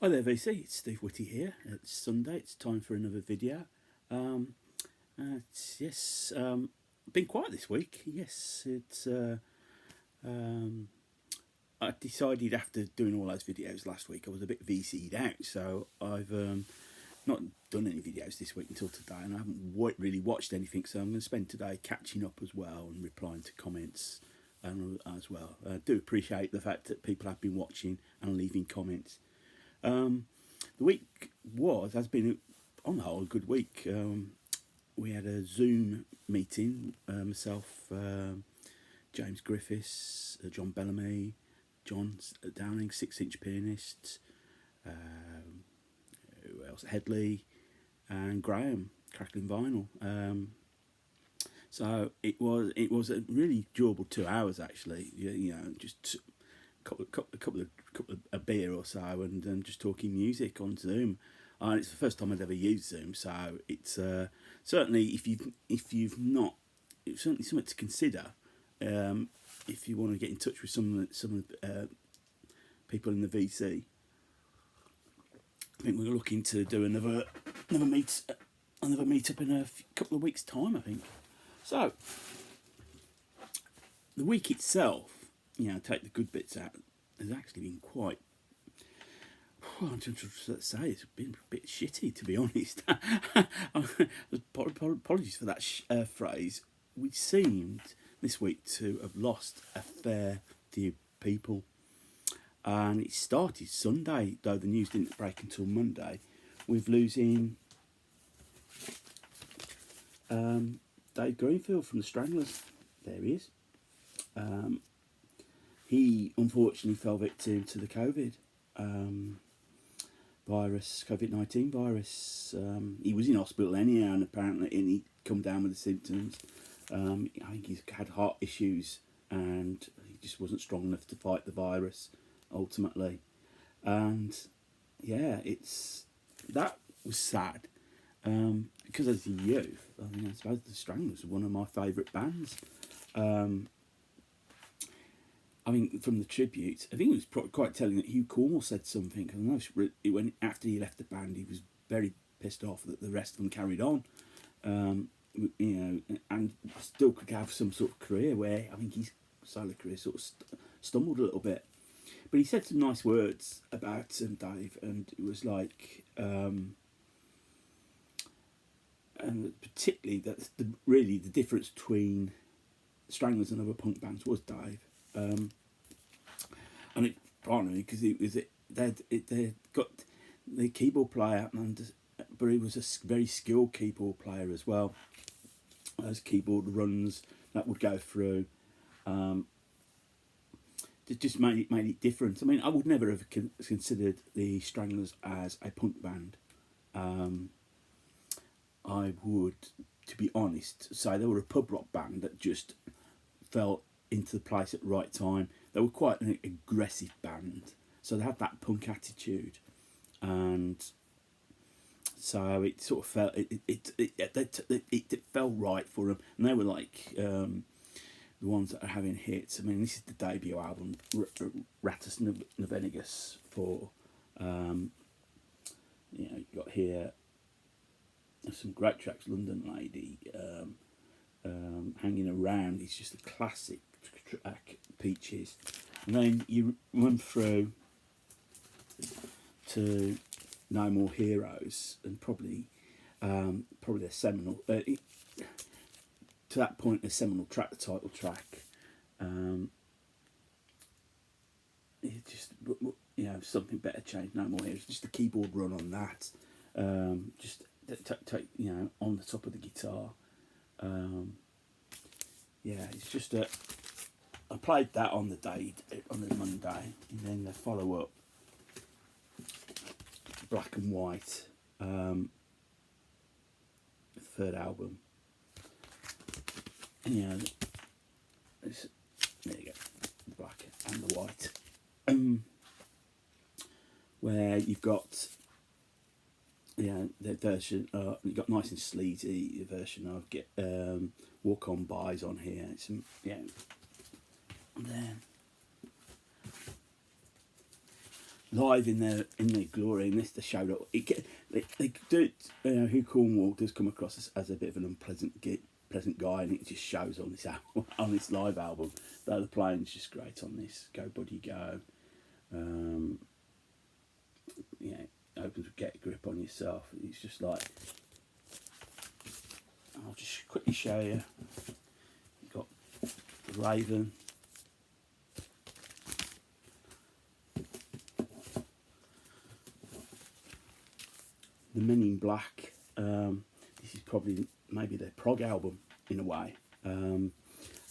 Hi there VC, it's Steve Whitty here. It's Sunday, it's time for another video. Um, yes, been quiet this week. Yes, um, I decided after doing all those videos last week I was a bit VC'd out, so I've not done any videos this week until today, and I haven't really watched anything, so I'm going to spend today catching up as well and replying to comments as well. I do appreciate the fact that people have been watching and leaving comments. The week has been on the whole a good week. We had a Zoom meeting, myself, James Griffiths, John Bellamy, John Downing, 6-inch pianist, who else? Headley, and Graham, Crackling Vinyl. So it was a really enjoyable 2 hours actually. You know, just couple of a beer or so, and just talking music on Zoom. And it's the first time I'd ever used Zoom, so it's certainly if you've not, it's certainly something to consider. If you want to get in touch with some of the people in the VC, I think we're looking to do another meet up in a couple of weeks' time, I think. So the week itself, take the good bits out, has actually been quite. Well, I'm just to say it's been a bit shitty, to be honest. Apologies for that phrase. We seemed this week to have lost a fair few people, and it started Sunday, though the news didn't break until Monday, with losing Dave Greenfield from the Stranglers. There he is. He unfortunately fell victim to the COVID-19 virus. He was in hospital anyhow, and apparently he'd come down with the symptoms. I think he's had heart issues, and he just wasn't strong enough to fight the virus ultimately. And yeah, that was sad, because as a youth, I suppose the Stranglers were one of my favourite bands. I mean, from the tribute, I think it was quite telling that Hugh Cornwell said something. When after he left the band, he was very pissed off that the rest of them carried on, and still could have some sort of career. Where I think his solo career sort of stumbled a little bit. But he said some nice words about Dave, and it was like, and particularly that's really the difference between Stranglers and other punk bands was Dave. And it partly because they got the keyboard player, but he was a very skilled keyboard player as well. Those keyboard runs that would go through, it just made it different. I mean, I would never have considered the Stranglers as a punk band. I would, to be honest, say they were a pub rock band that just fell into the place at the right time. They were quite an aggressive band, so they had that punk attitude, and so it sort of felt it fell right for them, and they were like the ones that are having hits. I mean, this is the debut album, Rattus Novenagus, for you got here some great tracks. London Lady, Hanging Around is just a classic track. Peaches, and then you run through to No More Heroes, and probably a seminal to that point a seminal track, the title track. It just, something better changed. No More Heroes, just the keyboard run on that, just on the top of the guitar. It's just a. I played that on the Monday, and then the follow up, Black and White, the third album. And, there you go, the black and the white, where you've got the version. You've got Nice and Sleazy, the version of Walk On By's on here. And then live in their glory, and this the show that they do it. Hugh Cornwall does come across as a bit of an pleasant guy, and it just shows on this album, on this live album. Though the playing's just great on this. Go Buddy Go. Opens with Get a Grip on Yourself. It's just like, I'll just quickly show you. You've got the Raven. The Men in Black. This is probably maybe their prog album in a way. And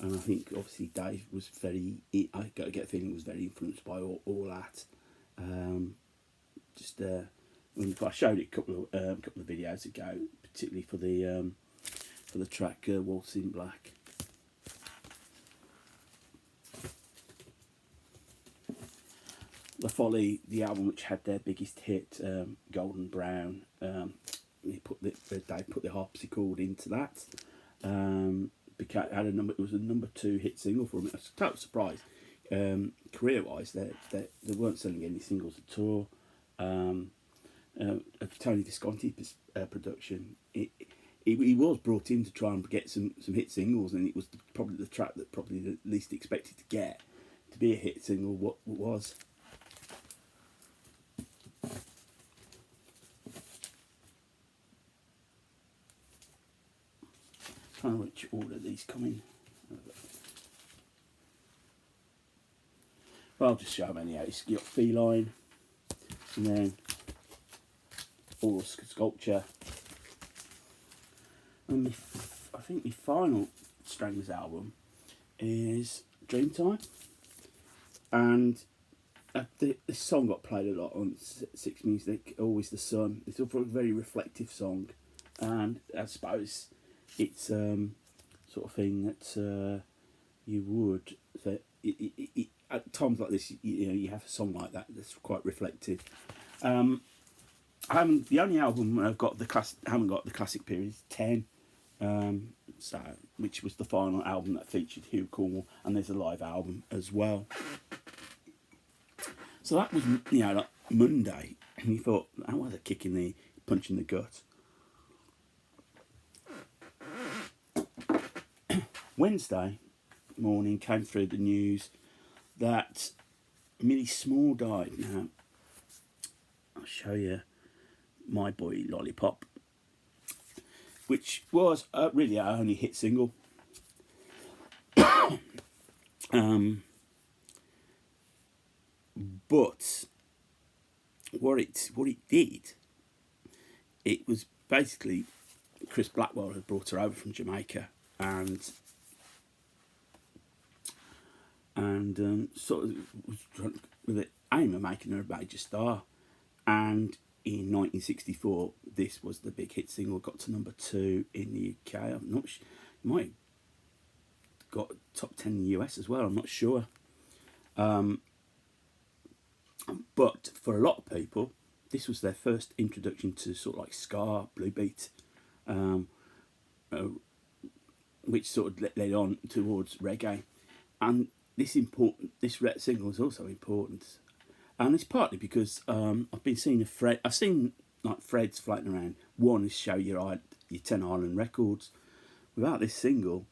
I think obviously Dave was I get a feeling he was very influenced by all that. I showed it a couple of videos ago, particularly for the track Waltz in Black. The Folly, the album which had their biggest hit, Golden Brown, they put the harpsichord into that. It was a number 2 hit single for them. I was a total surprise. Career-wise, they weren't selling any singles at all. Tony Visconti's production. He was brought in to try and get some hit singles, and it was probably the track that probably the least expected to get to be a hit single. What was. I don't know which order these come in. Well, I'll just show them anyhow. It's got Feline, and then all Sculpture. And I think the final Stranglers album is Dreamtime. And this song got played a lot on Six Music, Always the Sun. It's a very reflective song. And I suppose it's sort of thing that you would... at times like this, you have a song like that that's quite reflective. The only album I've got haven't got the classic period is 10, which was the final album that featured Hugh Cornwall, and there's a live album as well. So that was like Monday, and you thought, how was a punch in the gut? Wednesday morning came through the news that Millie Small died. Now, I'll show you My Boy Lollipop, which was really our only hit single. But what it did, it was basically Chris Blackwell had brought her over from Jamaica, and sort of was trying, with the aim of making her a major star. And in 1964, this was the big hit single. Got to number 2 in the UK. I'm not sure. It might have got top 10 in the US as well. I'm not sure. But for a lot of people, this was their first introduction to sort of like ska, blue beat, which sort of led on towards reggae. And this single is also important, and it's partly because I've been seeing I've seen like threads floating around. One is show your 10 Island records. Without this single,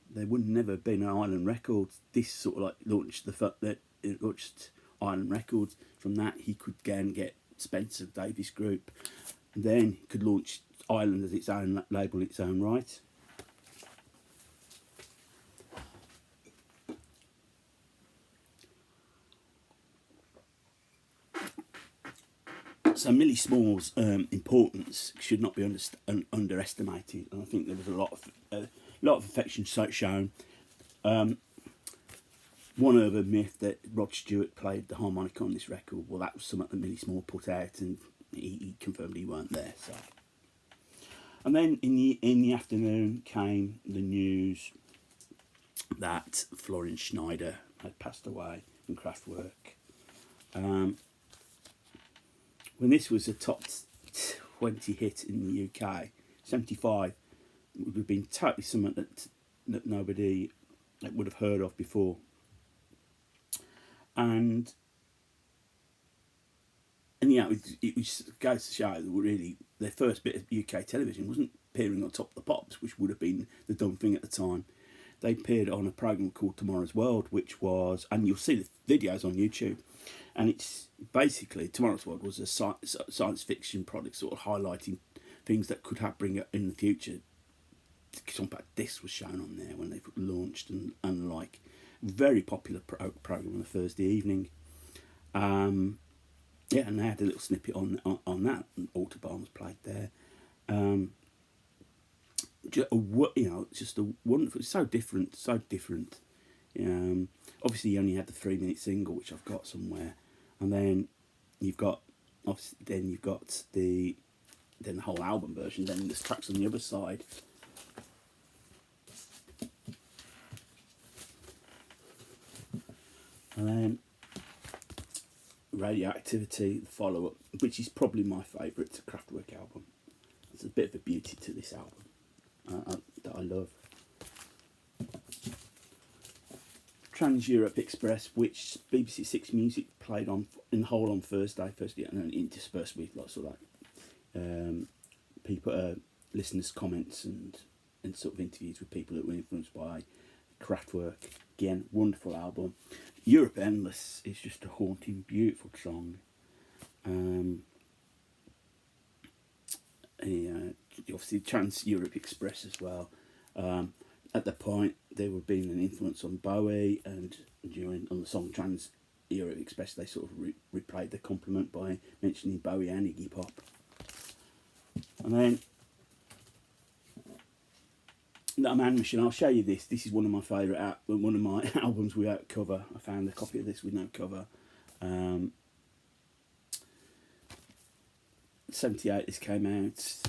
there would never have been an Island Records. This sort of like launched it launched Island Records. From that, he could again get Spencer Davis Group, and then he could launch Island as its own label, its own right. So Millie Small's importance should not be underestimated, and I think there was a lot of affection shown. One urban myth that Rod Stewart played the harmonica on this record, well, that was something that Millie Small put out, and he confirmed he weren't there. So, and then in the afternoon came the news that Florian Schneider had passed away from Kraftwerk. When this was a top 20 hit in the UK, 75, it would have been totally something that nobody would have heard of before. And it was goes to show that really their first bit of UK television wasn't appearing on Top of the Pops, which would have been the dumb thing at the time. They appeared on a program called Tomorrow's World, which was, and you'll see the videos on YouTube, and it's basically Tomorrow's World was a science fiction product, sort of highlighting things that could bring it in the future. Something like this was shown on there when they launched, and like very popular program on a Thursday evening. Yeah, and they had a little snippet on that, and Autobahn was played there. Just a wonderful, so different. Obviously, you only had the 3-minute single, which I've got somewhere, and then you've got the whole album version. Then there's tracks on the other side. And then Radioactivity, the follow-up, which is probably my favourite Kraftwerk album. There's a bit of a beauty to this album that I love. Trans-Europe Express, which BBC Six Music played on in the whole on Thursday, and then interspersed with lots of people, listeners' comments and sort of interviews with people that were influenced by Kraftwerk. Again, wonderful album. Europe Endless is just a haunting, beautiful song. Obviously Trans-Europe Express as well. At the point, they were being an influence on Bowie, and on the song Trans-Europe Express, they sort of replayed the compliment by mentioning Bowie and Iggy Pop. And then The Man Machine, I'll show you this. This is one of my favourite, one of my albums without cover. I found a copy of this with no cover. 78 this came out.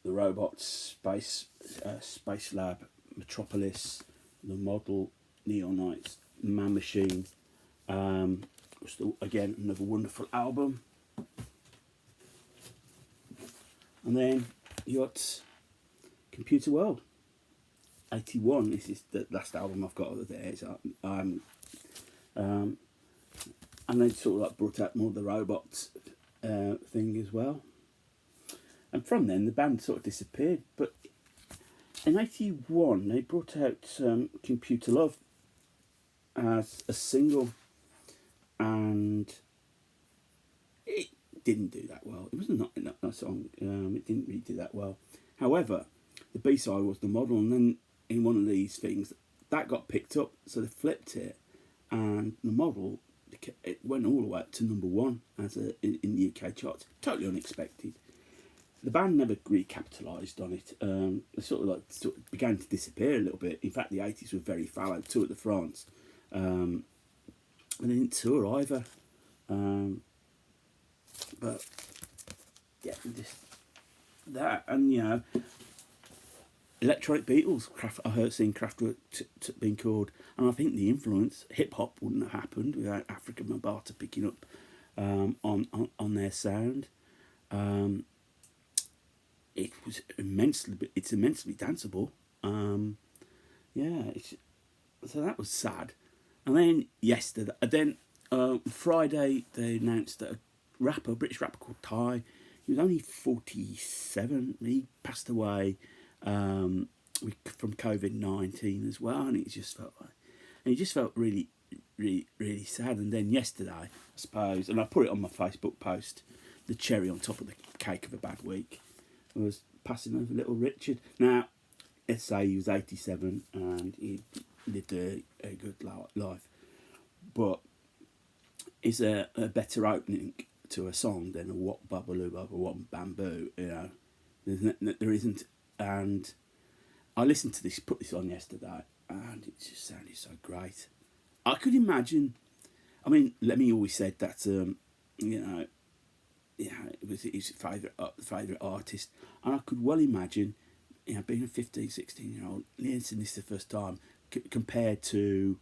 The Robots, Space Lab, Metropolis, The Model, Neonites, Man Machine. Again, another wonderful album. And then you got Computer World, 81. This is the last album I've got over there. And they sort of like brought out more of the Robots thing as well. And from then the band sort of disappeared. But in 81 they brought out Computer Love as a single, and it didn't do that well. It was not a song. It didn't really do that well. However, the B-side was The Model, and then in one of these things that got picked up, so they flipped it, and The Model, it went all the way up to #1 in the UK charts. Totally unexpected. The band never really capitalised on it. They sort of began to disappear a little bit. In fact, the 80s were very fallow. Toured to France, and they didn't tour either. But yeah, just that, and Electronic Beatles. I heard seeing Kraftwerk being called, and I think the influence, hip hop wouldn't have happened without Afrika Bambaataa picking up on their sound. It's immensely danceable. So that was sad. And then Friday they announced that a British rapper called Ty, he was only 47. He passed away from COVID-19 as well, and he just felt really, really, really sad. And then yesterday, I suppose, and I put it on my Facebook post, the cherry on top of the cake of a bad week was passing over little Richard. Now, let's say he was 87 and he lived a good life, but is a better opening to a song than a What Bubbaloo Bubba What Bamboo? There isn't. And I listened to this, put this on yesterday, and it just sounded so great. I could imagine. I mean, Lemmy always said that it was his favourite artist, and I could well imagine, being a 15, 16-year-old, listening to this the first time, compared to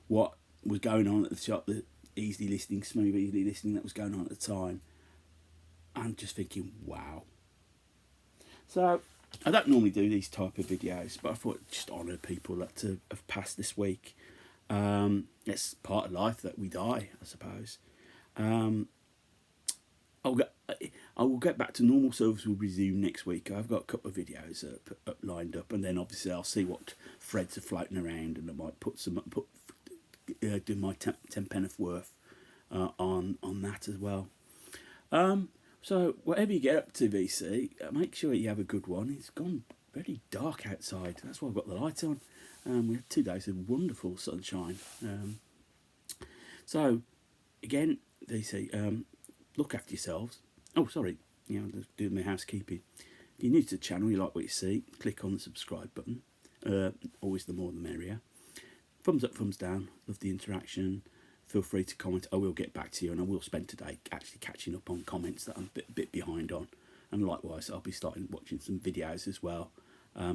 what was going on at the shop, the smooth easy listening that was going on at the time, and just thinking, wow. So, I don't normally do these type of videos, but I thought I'd just honour people that have passed this week. It's part of life that we die, I suppose. I'll get, I will get back to normal. Service will resume next week. I've got a couple of videos lined up, and then obviously I'll see what threads are floating around, and I might do my 10 penneth worth on that as well. So whatever you get up to, VC, make sure you have a good one. It's gone very dark outside. That's why I've got the light on. We had 2 days of wonderful sunshine. So again, VC, look after yourselves. Oh, sorry, just doing my housekeeping. If you're new to the channel, you like what you see, click on the subscribe button. Always the more the merrier. Thumbs up, thumbs down. Love the interaction. Feel free to comment. I will get back to you, and I will spend today actually catching up on comments that I'm a bit behind on. And likewise, I'll be starting watching some videos as well.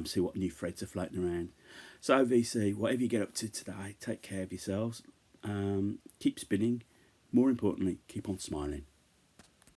See what new threads are floating around. So VC, whatever you get up to today, take care of yourselves. Keep spinning. More importantly, keep on smiling.